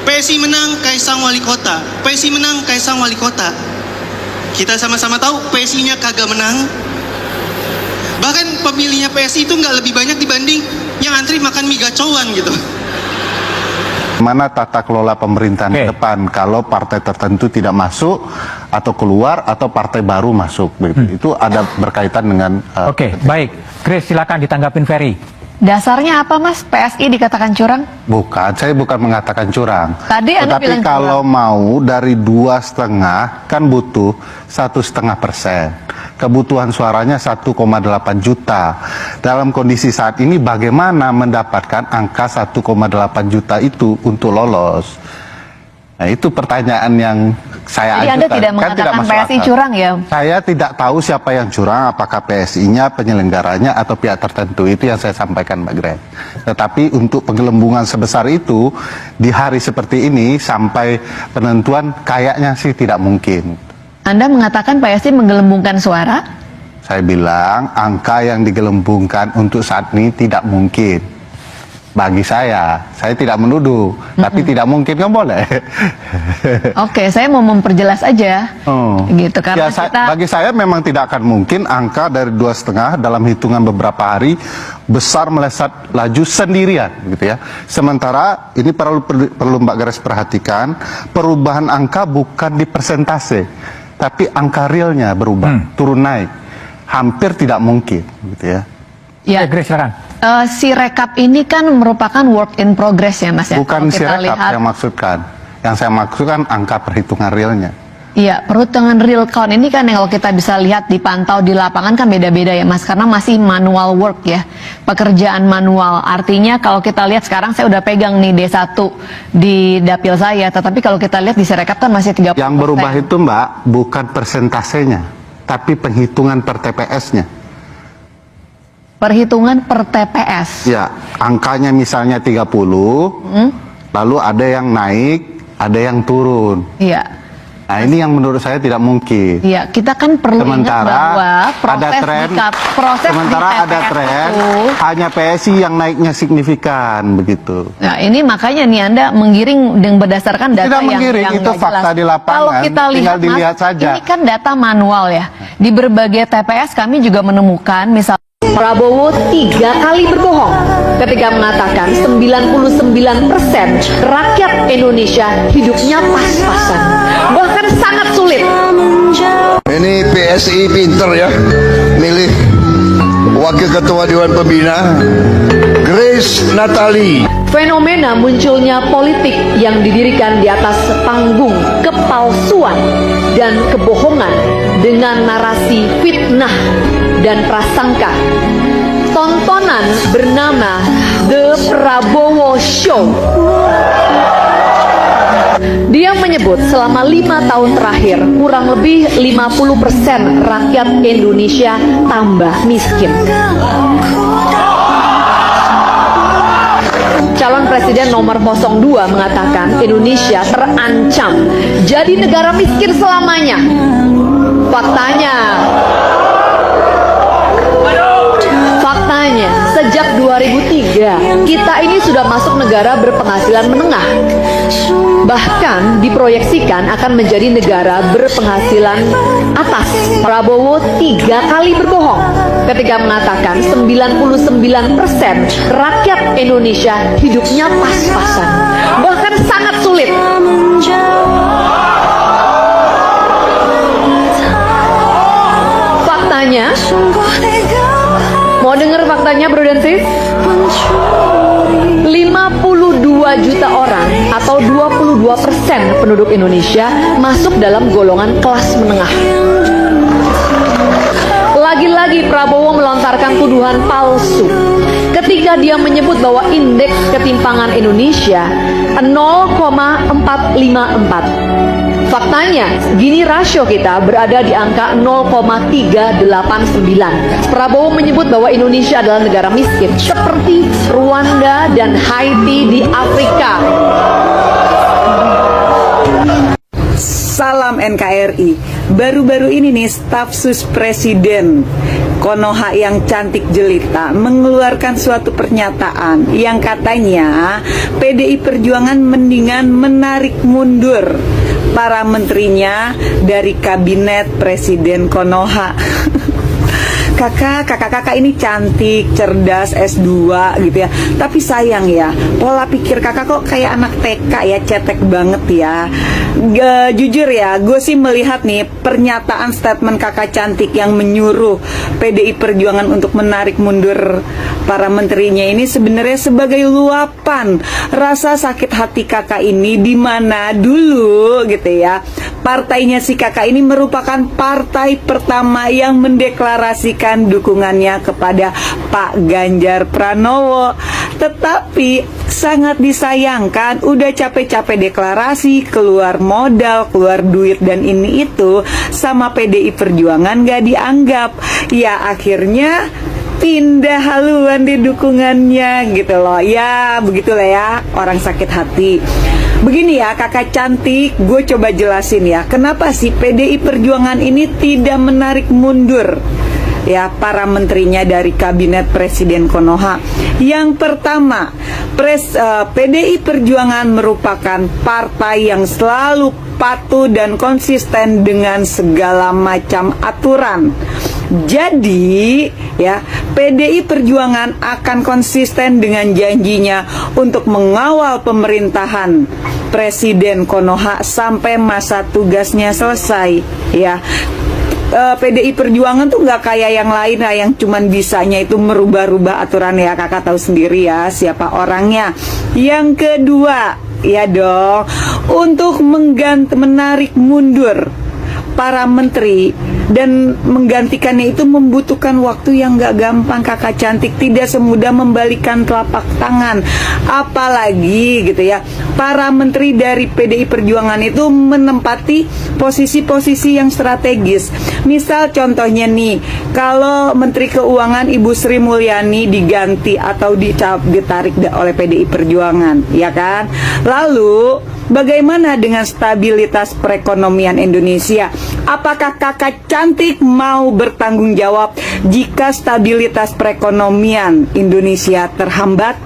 PSI menang, Kaisang wali kota. PSI menang, Kaisang wali kota. Kita sama-sama tahu PSI-nya kagak menang. Bahkan pemilihnya PSI itu nggak lebih banyak dibanding yang antri makan mie gacoan gitu. Mana tata kelola pemerintahan ke depan kalau partai tertentu tidak masuk atau keluar atau partai baru masuk, itu ada berkaitan dengan. Oke, baik. Chris, silakan ditanggapin Ferry. Dasarnya apa, Mas? PSI dikatakan curang? Bukan, saya bukan mengatakan curang. Tadi Anda Tetapi bilang kalau curang. mau dari 2,5 kan butuh 1,5%. Kebutuhan suaranya 1,8 juta. Dalam kondisi saat ini bagaimana mendapatkan angka 1,8 juta itu untuk lolos? Nah, itu pertanyaan yang saya Jadi ajukan. Anda tidak mengatakan masuk PSI akal. curang ya? Saya tidak tahu siapa yang curang, apakah PSI-nya, penyelenggaranya, atau pihak tertentu. Itu yang saya sampaikan, Mbak Gret. Tetapi untuk penggelembungan sebesar itu, di hari seperti ini, sampai penentuan, kayaknya sih tidak mungkin. Anda mengatakan PSI menggelembungkan suara? Saya bilang, angka yang digelembungkan untuk saat ini tidak mungkin. Bagi saya tidak menuduh, tapi tidak mungkin kan boleh. Oke, saya mau memperjelas aja, gitu karena Ya, bagi saya memang tidak akan mungkin angka dari 2,5 dalam hitungan beberapa hari besar melesat laju sendirian, gitu ya. Sementara ini perlu Mbak Grace perhatikan, perubahan angka bukan di persentase, tapi angka realnya berubah, turun naik, hampir tidak mungkin, gitu ya. Ya, Grace, silakan. Si rekap ini kan merupakan work in progress ya, Mas ya. Bukan Kalau si kita rekap lihat, yang maksudkan. Yang saya maksudkan angka perhitungan realnya. iya, perhitungan real count ini kan yang kalau kita bisa lihat dipantau di lapangan kan beda-beda ya, Mas, karena masih manual work ya, pekerjaan manual. Artinya kalau kita lihat sekarang saya udah pegang nih D1 di dapil saya, tetapi kalau kita lihat di Sirekap kan masih 30%. Yang berubah itu, Mbak, bukan persentasenya, tapi penghitungan per TPS-nya. Perhitungan per TPS. Ya, angkanya misalnya 30, lalu ada yang naik, ada yang turun. Iya. Nah, ini yang menurut saya tidak mungkin. Iya, kita kan perlu ingat bahwa proses sementara di ada TPS tren, itu, hanya PSI yang naiknya signifikan begitu. nah ini makanya nih Anda menggiring dengan berdasarkan data Tidak menggiring, yang itu nggak fakta jelas. di lapangan, Kalau kita tinggal lihat, dilihat Mas, saja. ini kan data manual ya. Di berbagai TPS kami juga menemukan misalnya Prabowo 3 kali berbohong ketika mengatakan 99% rakyat Indonesia hidupnya pas-pasan, bahkan sangat sulit. Ini PSI pinter ya, milih Wakil Ketua Dewan Pembina Grace Natali. Fenomena munculnya politik yang didirikan di atas panggung kepalsuan dan kebohongan dengan narasi fitnah dan prasangka. Tontonan bernama The Prabowo Show. Dia menyebut selama 5 tahun terakhir kurang lebih 50% rakyat Indonesia tambah miskin. Calon Presiden nomor 02 mengatakan Indonesia terancam jadi negara miskin selamanya. Faktanya, sejak 2003 kita ini sudah masuk negara berpenghasilan menengah. Bahkan diproyeksikan akan menjadi negara berpenghasilan atas. Prabowo 3 kali berbohong ketika mengatakan 99% rakyat Indonesia hidupnya pas-pasan, bahkan sangat sulit. Faktanya, mau dengar faktanya, bro dan sis? 52 juta orang atau 22% penduduk Indonesia masuk dalam golongan kelas menengah. Lagi-lagi Prabowo melontarkan tuduhan palsu ketika dia menyebut bahwa indeks ketimpangan Indonesia 0,454. Faktanya, gini rasio kita berada di angka 0,389. Prabowo menyebut bahwa Indonesia adalah negara miskin, seperti Rwanda dan Haiti di Afrika. Salam salam NKRI. Baru-baru ini nih staf sus presiden Konoha yang cantik jelita mengeluarkan suatu pernyataan yang katanya PDI Perjuangan mendingan menarik mundur para menterinya dari kabinet Presiden Konoha. Kakak ini cantik, cerdas, S2 gitu ya. Tapi sayang ya, pola pikir kakak kok kayak anak TK ya, cetek banget ya. Jujur ya, gue sih melihat nih pernyataan statement kakak cantik yang menyuruh PDI Perjuangan untuk menarik mundur para menterinya ini sebenarnya sebagai luapan rasa sakit hati kakak ini, di mana dulu gitu ya, partainya si kakak ini merupakan partai pertama yang mendeklarasikan dukungannya kepada Pak Ganjar Pranowo. Tetapi sangat disayangkan, udah capek-capek deklarasi, keluar modal, keluar duit dan ini itu, sama PDI Perjuangan gak dianggap. Ya akhirnya pindah haluan di dukungannya gitu loh. Ya begitulah ya orang sakit hati. Begini ya kakak cantik, gue coba jelasin ya, kenapa sih PDI Perjuangan ini tidak menarik mundur ya para menterinya dari kabinet Presiden Konoha. Yang pertama, PDI Perjuangan merupakan partai yang selalu patuh dan konsisten dengan segala macam aturan. Jadi ya, PDI Perjuangan akan konsisten dengan janjinya untuk mengawal pemerintahan Presiden Konoha sampai masa tugasnya selesai ya. PDI Perjuangan tuh nggak kayak yang lain lah, yang cuman bisanya itu merubah-rubah aturan ya, kakak tahu sendiri ya siapa orangnya. Yang kedua ya dong, untuk menarik mundur para menteri dan menggantikannya itu membutuhkan waktu yang gak gampang kakak cantik, tidak semudah membalikan telapak tangan. Apalagi gitu ya, para menteri dari PDI Perjuangan itu menempati posisi-posisi yang strategis. Misal contohnya nih, kalau Menteri Keuangan Ibu Sri Mulyani diganti atau ditarik oleh PDI Perjuangan, ya kan? Lalu bagaimana dengan stabilitas perekonomian Indonesia? Apakah kakak cantik mau bertanggung jawab jika stabilitas perekonomian Indonesia terhambat?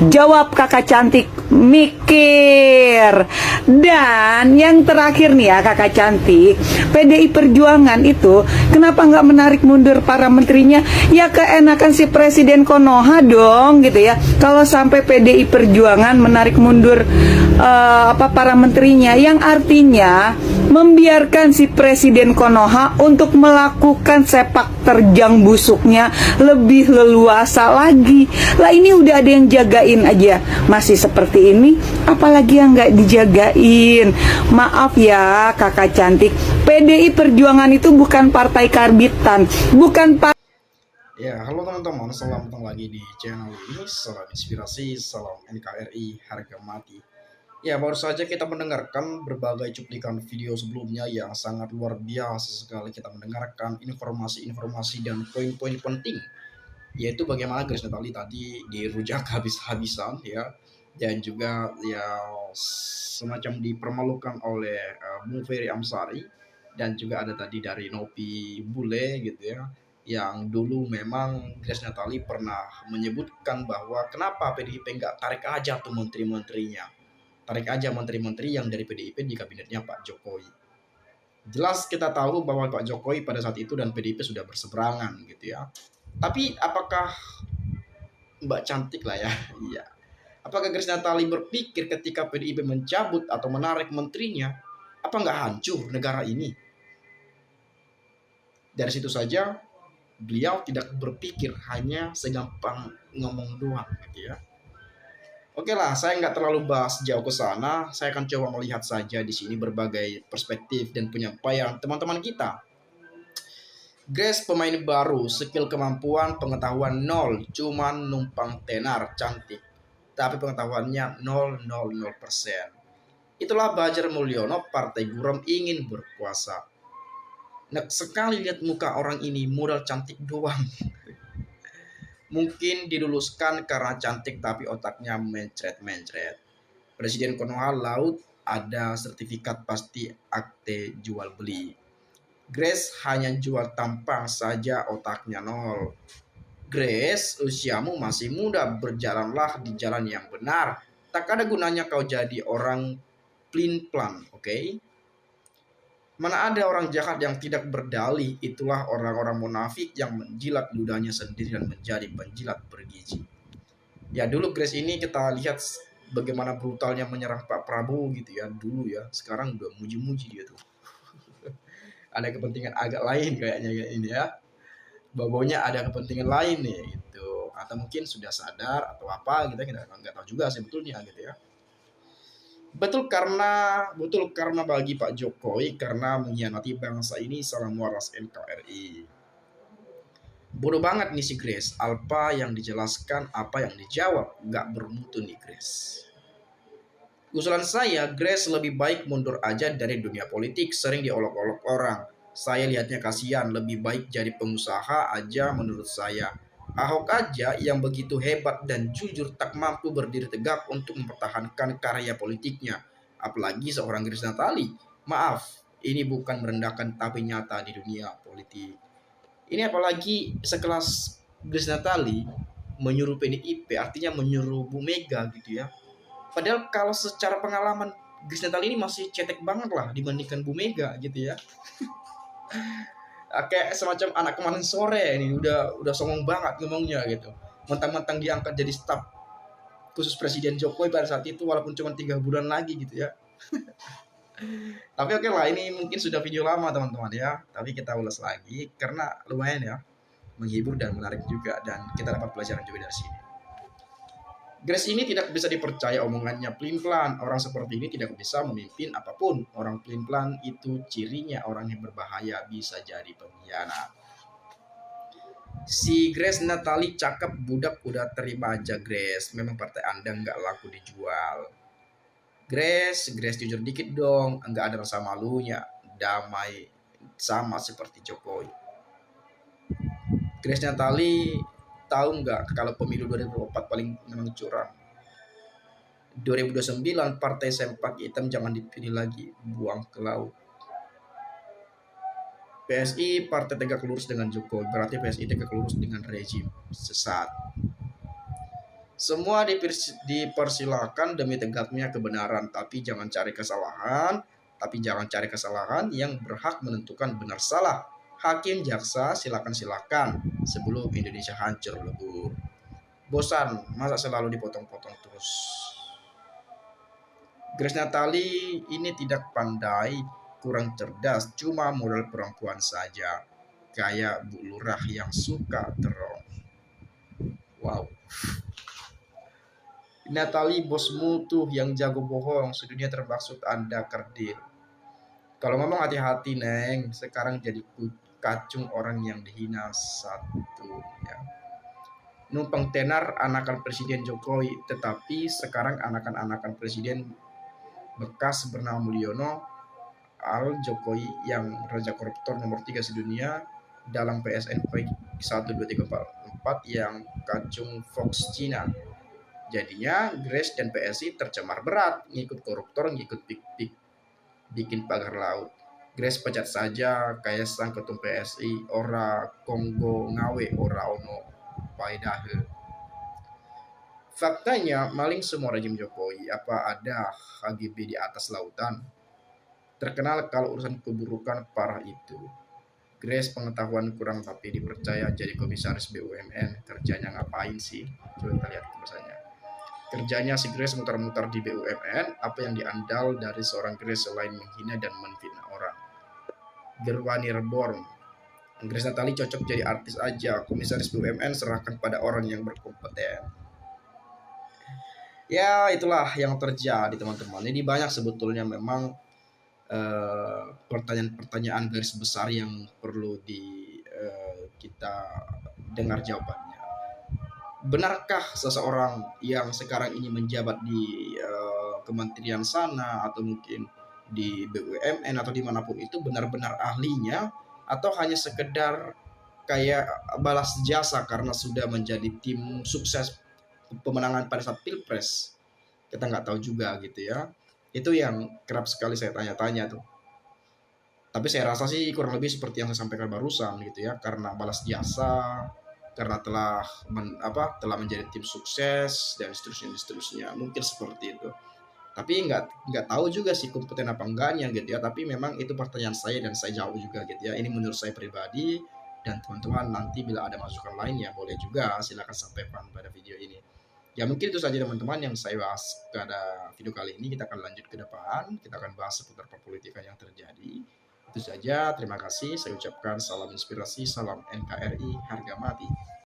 Jawab kakak cantik, mikir. Dan yang terakhir nih ya kakak cantik, PDI Perjuangan itu kenapa nggak menarik mundur para menterinya? Ya keenakan si Presiden Konoha dong gitu ya. Kalau sampai PDI Perjuangan menarik mundur para menterinya, yang artinya membiarkan si Presiden Konoha untuk melakukan sepak terjang busuknya lebih leluasa lagi. Lah ini udah ada yang jagain aja masih seperti ini, apalagi yang nggak dijagain. Maaf ya kakak cantik, PDI Perjuangan itu bukan partai karbitan, bukan Ya, halo teman-teman, selamat datang lagi di channel ini. Salam inspirasi, salam NKRI, harga mati. Ya, baru saja kita mendengarkan berbagai cuplikan video sebelumnya yang sangat luar biasa sekali. Kita mendengarkan informasi-informasi dan poin-poin penting, yaitu bagaimana Grace Natali tadi dirujak habis-habisan ya, dan juga ya semacam dipermalukan oleh Bung Ferry Amsari, dan juga ada tadi dari Nopi Bule gitu ya, yang dulu memang Grace Natali pernah menyebutkan bahwa kenapa PDIP nggak tarik aja tuh menteri-menterinya, tarik aja menteri-menteri yang dari PDIP di kabinetnya Pak Jokowi. Jelas kita tahu bahwa Pak Jokowi pada saat itu dan PDIP sudah berseberangan gitu ya. Tapi apakah Mbak Cantik lah ya, iya. Apakah Grace Natali berpikir ketika PDIP mencabut atau menarik menterinya, apa nggak hancur negara ini? Dari situ saja beliau tidak berpikir, hanya segampang ngomong doang gitu ya. Oke lah, saya nggak terlalu bahas jauh ke sana. Saya akan coba melihat saja di sini berbagai perspektif dan penyampaian teman-teman kita. Grace pemain baru, skill kemampuan pengetahuan nol, cuman numpang tenar cantik, tapi pengetahuannya 000%. Itulah Bajar Mulyono, Partai Gurem ingin berkuasa. Nek sekali lihat muka orang ini, modal cantik doang. Mungkin diluluskan karena cantik tapi otaknya mencret-mencret. Presiden Konoha laut ada sertifikat pasti akte jual beli. Grace hanya jual tampang saja, otaknya nol. Grace, usiamu masih muda, berjalanlah di jalan yang benar. Tak ada gunanya kau jadi orang plin-plan, oke? Mana ada orang jahat yang tidak berdalih, itulah orang-orang munafik yang menjilat ludahnya sendiri dan menjadi penjilat bergizi. Ya dulu Grace ini kita lihat bagaimana brutalnya menyerang Pak Prabowo gitu ya, dulu ya. Sekarang udah muji-muji dia tuh. Ada kepentingan agak lain kayaknya ini ya. Baunya ada kepentingan lain nih gitu, atau mungkin sudah sadar atau apa kita nggak tahu juga sebetulnya gitu ya. Betul karena bagi Pak Jokowi karena mengkhianati bangsa ini salah waras NKRI. Bodoh banget nih si Grace, apa yang dijelaskan apa yang dijawab, nggak bermutu nih Grace. Usulan saya, Grace lebih baik mundur aja dari dunia politik, sering diolok-olok orang. Saya lihatnya kasihan, lebih baik jadi pengusaha aja menurut saya. Ahok aja yang begitu hebat dan jujur tak mampu berdiri tegak untuk mempertahankan karya politiknya. Apalagi seorang Grace Natali. Maaf, ini bukan merendahkan tapi nyata di dunia politik. Ini apalagi sekelas Grace Natali menyuruh PDIP, artinya menyuruh Bu Mega gitu ya. Padahal kalau secara pengalaman Grace Natali ini masih cetek banget lah dibandingkan Bu Mega gitu ya. Kayak semacam anak kemarin sore ini udah songong banget ngomongnya gitu. Mentang-mentang diangkat jadi staf khusus Presiden Jokowi pada saat itu walaupun cuma 3 bulan lagi gitu ya. Tapi oke lah, ini mungkin sudah video lama teman-teman ya. Tapi kita ulas lagi karena lumayan ya, menghibur dan menarik juga dan kita dapat pelajaran juga dari sini. Grace ini tidak bisa dipercaya omongannya pelin-pelan. Orang seperti ini tidak bisa memimpin apapun. Orang pelin-pelan itu cirinya orang yang berbahaya, bisa jadi pengkhianat. Si Grace Natali cakep, budak udah terima aja Grace. Memang partai Anda nggak laku dijual. Grace jujur dikit dong. Nggak ada rasa malunya. Damai sama seperti Jokowi. Grace Natali tahu nggak kalau pemilu 2024 paling memang curang. 2029 partai sempak hitam jangan dipilih lagi, buang ke laut. PSI partai tegak lurus dengan Jokowi, berarti PSI tegak lurus dengan rezim sesat. Semua dipersilakan demi tegaknya kebenaran, tapi jangan cari kesalahan yang berhak menentukan benar salah. Hakim, jaksa, silakan sebelum Indonesia hancur lebur. Bosan, masa selalu dipotong-potong terus. Grace Natali ini tidak pandai, kurang cerdas, cuma modal perempuan saja. Kayak Bu Lurah yang suka terong. Wow. Natali bosmu tuh yang jago bohong, sedunia termaksud Anda kerdil. Kalau ngomong hati-hati Neng, sekarang jadi kacung orang yang dihina satu ya. Numpang tenar anakan Presiden Jokowi, tetapi sekarang anakan Presiden bekas bernama Mulyono Al Jokowi yang raja koruptor nomor 3 sedunia dalam PSN 1, 2, 3, 4 yang kacung Fox Cina. Jadinya Grace dan PSI tercemar berat, ngikut koruptor, ngikut pik-pik, bikin pagar laut. Grace pecat saja kayak sang ketum PSI, ora Kongo ngawe, ora ono paidahe. Faktanya maling semua rejim Jokowi, apa ada HGB di atas lautan. Terkenal kalau urusan keburukan parah itu. Grace pengetahuan kurang tapi dipercaya jadi komisaris BUMN, kerjanya ngapain sih? Coba kita lihat kebiasaannya. Kerjanya si Grace muter-muter di BUMN, apa yang diandal dari seorang Grace selain menghina dan menfitnah orang. Gerwani Reborn, Grace Natali cocok jadi artis aja, komisaris BUMN serahkan pada orang yang berkompeten. Ya itulah yang terjadi teman-teman. Ini banyak sebetulnya memang pertanyaan-pertanyaan garis besar yang perlu kita dengar jawabannya. Benarkah seseorang yang sekarang ini menjabat di kementerian sana atau mungkin di BUMN atau dimanapun itu benar-benar ahlinya atau hanya sekedar kayak balas jasa karena sudah menjadi tim sukses pemenangan pada saat pilpres? Kita nggak tahu juga gitu ya. Itu yang kerap sekali saya tanya-tanya tuh. Tapi saya rasa sih kurang lebih seperti yang saya sampaikan barusan gitu ya, karena balas jasa, karena telah menjadi tim sukses dan seterusnya. Mungkin seperti itu. Tapi nggak tahu juga sih kompeten apa enggaknya gitu ya. Tapi memang itu pertanyaan saya dan saya jawab juga gitu ya. Ini menurut saya pribadi, dan teman-teman nanti bila ada masukan lain ya boleh juga silakan sampaikan pada video ini. Ya mungkin itu saja teman-teman yang saya bahas pada video kali ini. Kita akan lanjut ke depan. Kita akan bahas seputar perpolitikan yang terjadi. Itu saja. Terima kasih. Saya ucapkan salam inspirasi, salam NKRI, harga mati.